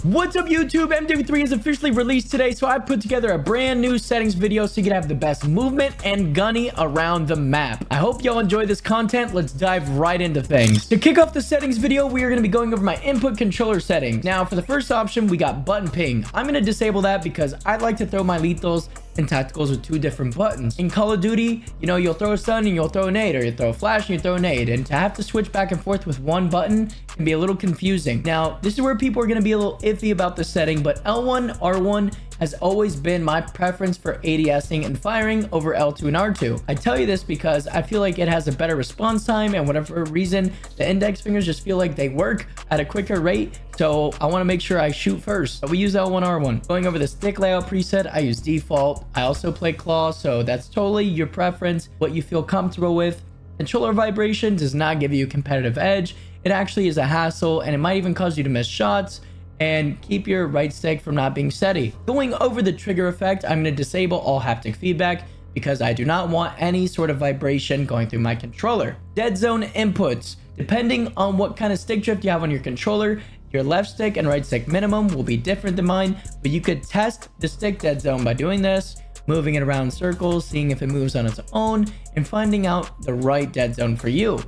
What's up YouTube? MW3 is officially released today, so I put together a brand new settings video so you can have the best movement and gunny around the map. I hope y'all enjoy this content. Let's dive right into things. To kick off the settings video, we are going to be going over my input controller settings. Now for the first option, we got button ping. I'm going to disable that because I like to throw my lethals and tacticals with two different buttons. In Call of Duty, you know, you'll throw a stun and you'll throw a nade, or you throw a flash and you throw a nade, and to have to switch back and forth with one button can be a little confusing. Now this is where people are going to be a little iffy about the setting, but L1 R1 has always been my preference for ADSing and firing over L2 and R2. I tell you this because I feel like it has a better response time, and whatever reason the index fingers just feel like they work at a quicker rate, so I want to make sure I shoot first. So we use L1 R1. Going over the stick layout preset, I use default. I also play claw, so that's totally your preference, what you feel comfortable with. Controller vibration does not give you a competitive edge. It actually is a hassle, and it might even cause you to miss shots and keep your right stick from not being steady. Going over the trigger effect, I'm going to disable all haptic feedback because I do not want any sort of vibration going through my controller. Dead zone inputs. Depending on what kind of stick drift you have on your controller, your left stick and right stick minimum will be different than mine, but you could test the stick dead zone by doing this, moving it around in circles, seeing if it moves on its own, and finding out the right dead zone for you.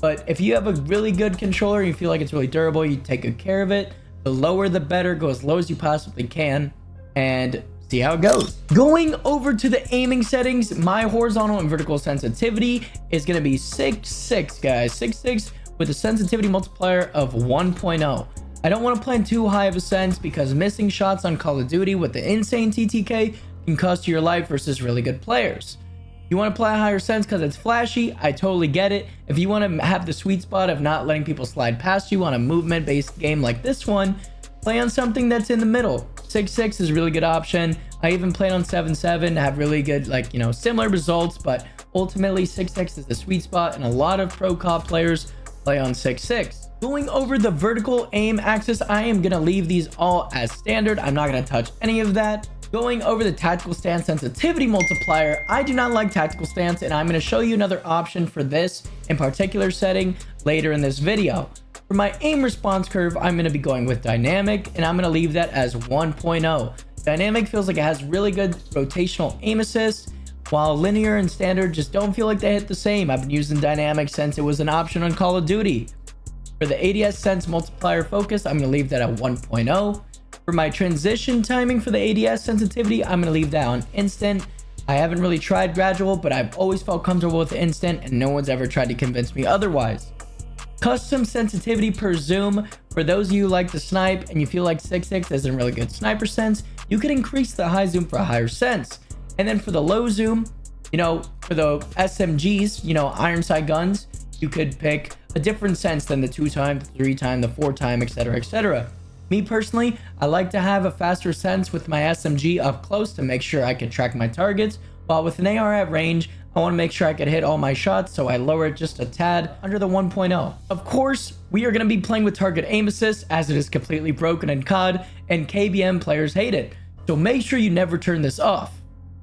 But if you have a really good controller and you feel like it's really durable, you take good care of it, the lower the better. Go as low as you possibly can and see how it goes. Going over to the aiming settings, my horizontal and vertical sensitivity is going to be 6.6, guys. 6.6 with a sensitivity multiplier of 1.0. I don't want to plan too high of a sense because missing shots on Call of Duty with the insane TTK can cost you your life versus really good players. You want to play a higher sense because it's flashy, I totally get it. If you want to have the sweet spot of not letting people slide past you on a movement based game like this one, play on something that's in the middle. 6.6 is a really good option. I even played on 7.7 to have really good, like, you know, similar results, but ultimately 6.6 is the sweet spot, and a lot of pro COD players play on 6.6. Going over the vertical aim axis, I am going to leave these all as standard. I'm not going to touch any of that. Going over the tactical stance sensitivity multiplier, I do not like tactical stance, and I'm going to show you another option for this in particular setting later in this video. For my aim response curve, I'm going to be going with dynamic, and I'm going to leave that as 1.0. Dynamic feels like it has really good rotational aim assist, while linear and standard just don't feel like they hit the same. I've been using dynamic since it was an option on Call of Duty. For the ADS sense multiplier focus, I'm going to leave that at 1.0. For my transition timing for the ADS sensitivity, I'm going to leave that on instant. I haven't really tried gradual, but I've always felt comfortable with instant, and no one's ever tried to convince me otherwise. Custom sensitivity per zoom. For those of you who like to snipe and you feel like 6.6 isn't really good sniper sense, you can increase the high zoom for a higher sense. And then for the low zoom, you know, for the SMGs, you know, iron sight guns, you could pick a different sense than the 2x, the 3x, the 4x, etc., etc. Me personally, I like to have a faster sense with my SMG up close to make sure I can track my targets, while with an AR at range, I want to make sure I can hit all my shots, so I lower it just a tad under the 1.0. Of course, we are going to be playing with target aim assist as it is completely broken in COD, and KBM players hate it, so make sure you never turn this off.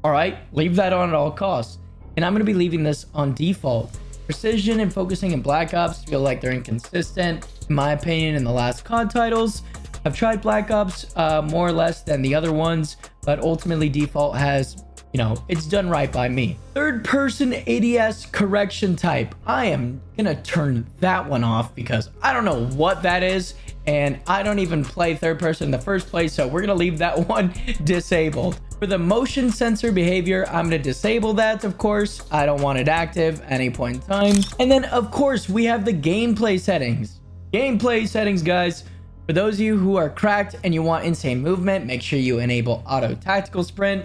Alright, leave that on at all costs, and I'm going to be leaving this on default. Precision and focusing in Black Ops feel like they're inconsistent, in my opinion, in the last COD titles. I've tried Black Ops more or less than the other ones, but ultimately default has, you know, it's done right by me. Third person ADS correction type. I am gonna turn that one off because I don't know what that is, and I don't even play third person in the first place, so we're gonna leave that one disabled. For the motion sensor behavior, I'm gonna disable that, of course. I don't want it active at any point in time. And then, of course, we have the gameplay settings. Gameplay settings, guys. For those of you who are cracked and you want insane movement, make sure you enable auto tactical sprint.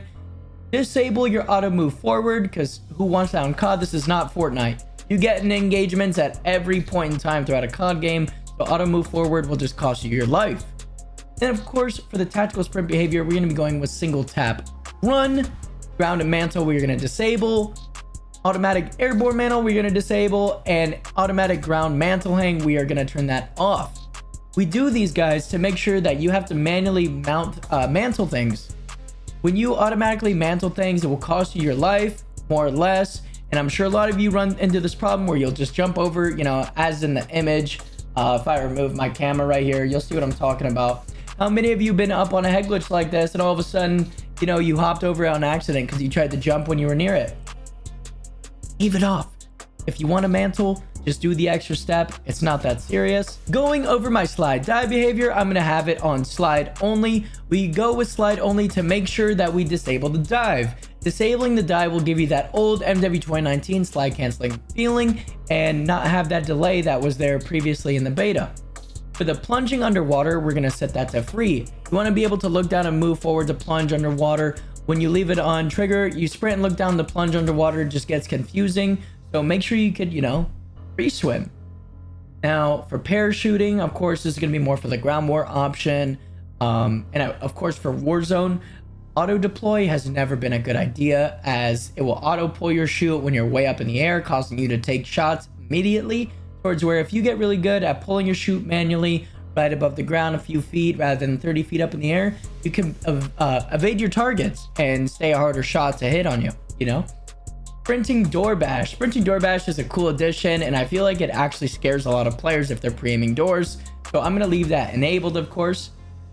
Disable your auto move forward, because who wants that on COD? This is not Fortnite. You get in engagements at every point in time throughout a COD game, so auto move forward will just cost you your life. And of course, for the tactical sprint behavior, we're going to be going with single tap run. Ground and mantle, we're going to disable. Automatic airborne mantle, we're going to disable. And automatic ground mantle hang, we are going to turn that off. We do these, guys, to make sure that you have to manually mantle things. When you automatically mantle things, it will cost you your life, more or less. And I'm sure a lot of you run into this problem where you'll just jump over, you know, as in the image. If I remove my camera right here, you'll see what I'm talking about. How many of you been up on a head glitch like this and all of a sudden, you know, you hopped over on accident because you tried to jump when you were near it? Leave it off. If you want a mantle, just do the extra step. It's not that serious. Going over my slide dive behavior, I'm going to have it on slide only. We go with slide only to make sure that we disable the dive. Disabling the dive will give you that old MW 2019 slide canceling feeling and not have that delay that was there previously in the beta. For the plunging underwater, we're going to set that to free. You want to be able to look down and move forward to plunge underwater. When you leave it on trigger, you sprint and look down to plunge underwater. It just gets confusing. So make sure you could, you know, free swim. Now for parachuting, of course, this is going to be more for the ground war option. And of course for Warzone, auto deploy has never been a good idea as it will auto pull your chute when you're way up in the air, causing you to take shots immediately. Towards where if you get really good at pulling your chute manually right above the ground a few feet rather than 30 feet up in the air, you can evade your targets and stay a harder shot to hit on you, you know? Sprinting door bash. Sprinting door bash is a cool addition, and I feel like it actually scares a lot of players if they're pre-aiming doors. So I'm going to leave that enabled, of course.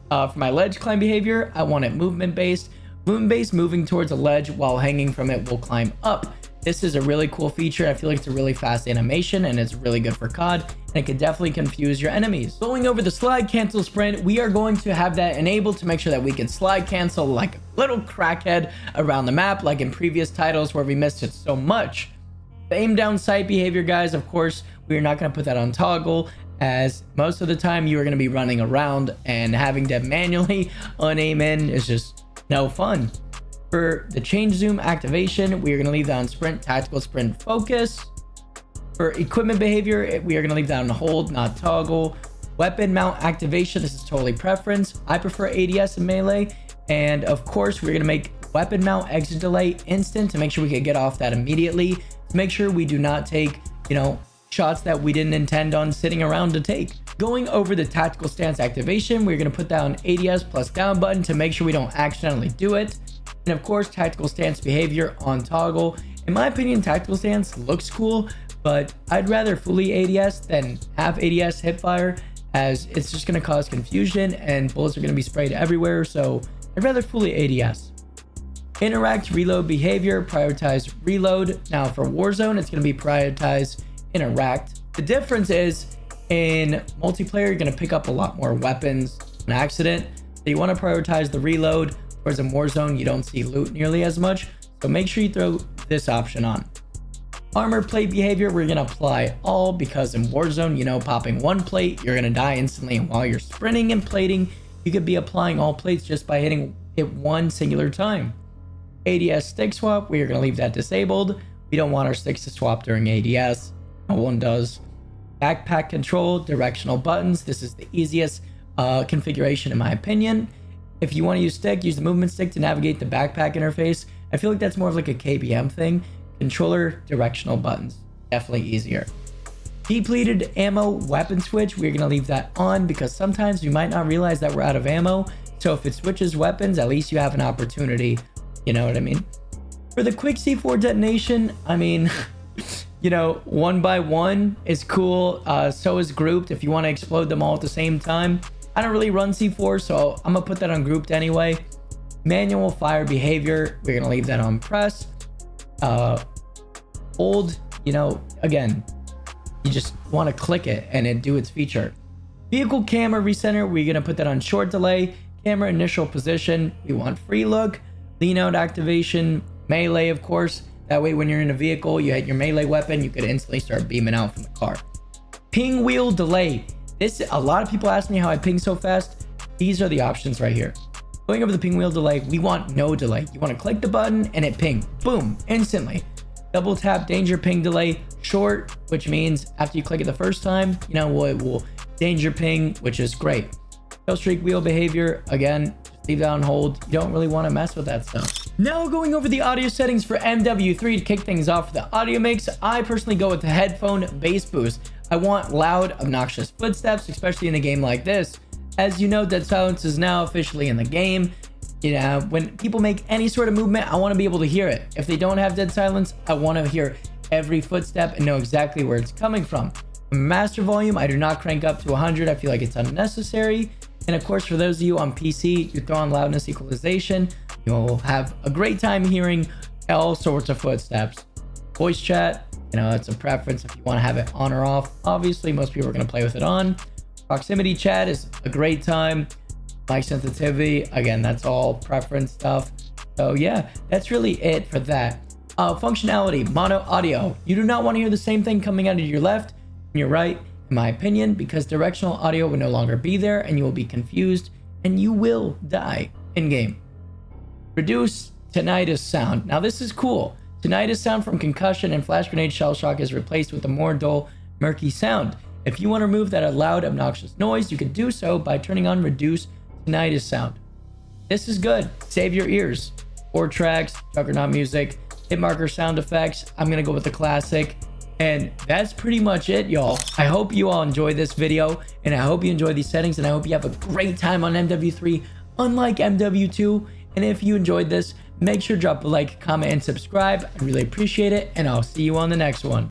For my ledge climb behavior, I want it movement based. Movement based, moving towards a ledge while hanging from it will climb up. This is a really cool feature. I feel like it's a really fast animation and it's really good for COD, and it could definitely confuse your enemies. Going over the slide cancel sprint, we are going to have that enabled to make sure that we can slide cancel like a little crackhead around the map, like in previous titles where we missed it so much. The aim down sight behavior, guys, of course, we are not going to put that on toggle, as most of the time you are going to be running around and having to manually unaim in is just no fun. For the change zoom activation, we are going to leave that on sprint, tactical sprint focus. For equipment behavior, we are going to leave that on hold, not toggle. Weapon mount activation, this is totally preference. I prefer ADS and melee. And of course, we're going to make weapon mount exit delay instant to make sure we can get off that immediately. To make sure we do not take, you know, shots that we didn't intend on sitting around to take. Going over the tactical stance activation, we're going to put that on ADS plus down button to make sure we don't accidentally do it. And of course, tactical stance behavior on toggle. In my opinion, tactical stance looks cool, but I'd rather fully ADS than have ADS hipfire, as it's just going to cause confusion and bullets are going to be sprayed everywhere. So I'd rather fully ADS. Interact reload behavior, prioritize reload. Now for Warzone, it's going to be prioritize interact. The difference is in multiplayer, you're going to pick up a lot more weapons on accident. So you want to prioritize the reload. Whereas in Warzone, you don't see loot nearly as much. So make sure you throw this option on. Armor plate behavior, we're going to apply all, because in Warzone, you know, popping one plate, you're going to die instantly. And while you're sprinting and plating, you could be applying all plates just by hitting it one singular time. ADS stick swap, we are going to leave that disabled. We don't want our sticks to swap during ADS. No one does. Backpack control, directional buttons. This is the easiest configuration in my opinion. If you want to use stick, use the movement stick to navigate the backpack interface. I feel like that's more of like a KBM thing. Controller, directional buttons. Definitely easier. Depleted ammo weapon switch, we're going to leave that on because sometimes you might not realize that we're out of ammo. So if it switches weapons, at least you have an opportunity. You know what I mean? For the quick C4 detonation, I mean, you know, one by one is cool. So is grouped if you want to explode them all at the same time. I don't really run C4, so I'm going to put that on grouped anyway. Manual fire behavior, we're going to leave that on press. Hold, you know, again, you just want to click it and it do its feature. Vehicle camera recenter, we're going to put that on short delay. Camera initial position, we want free look. Lean out activation, melee, of course. That way when you're in a vehicle, you hit your melee weapon, you could instantly start beaming out from the car. Ping wheel delay. A lot of people ask me how I ping so fast. These are the options right here. Going over the ping wheel delay, we want no delay. You want to click the button and it ping. Boom, instantly. Double tap danger ping delay short, which means after you click it the first time, you know, it will danger ping, which is great. Kill streak wheel behavior, again, just leave that on hold. You don't really want to mess with that stuff. Now going over the audio settings for MW3 to kick things off for the audio mix, I personally go with the headphone bass boost. I want loud, obnoxious footsteps, especially in a game like this. As you know, Dead Silence is now officially in the game. You know, when people make any sort of movement, I want to be able to hear it. If they don't have Dead Silence, I want to hear every footstep and know exactly where it's coming from. Master volume, I do not crank up to 100. I feel like it's unnecessary. And of course, for those of you on PC, you throw on loudness equalization, you'll have a great time hearing all sorts of footsteps. Voice chat, it's a preference if you want to have it on or off. Obviously, most people are going to play with it on. Proximity chat is a great time. Mic sensitivity, again, that's all preference stuff. So yeah, that's really it for that. Functionality, mono audio. You do not want to hear the same thing coming out of your left and your right, in my opinion, because directional audio will no longer be there and you will be confused and you will die in game. Reduce tinnitus sound. Now this is cool. Tinnitus sound from concussion and flash grenade shell shock is replaced with a more dull, murky sound. If you want to remove that loud, obnoxious noise, you can do so by turning on reduce tinnitus sound. This is good. Save your ears. 4 tracks, Juggernaut music, hit marker sound effects. I'm going to go with the classic. And that's pretty much it, y'all. I hope you all enjoy this video, and I hope you enjoy these settings, and I hope you have a great time on MW3, unlike MW2. And if you enjoyed this, make sure to drop a like, comment, and subscribe. I really appreciate it, and I'll see you on the next one.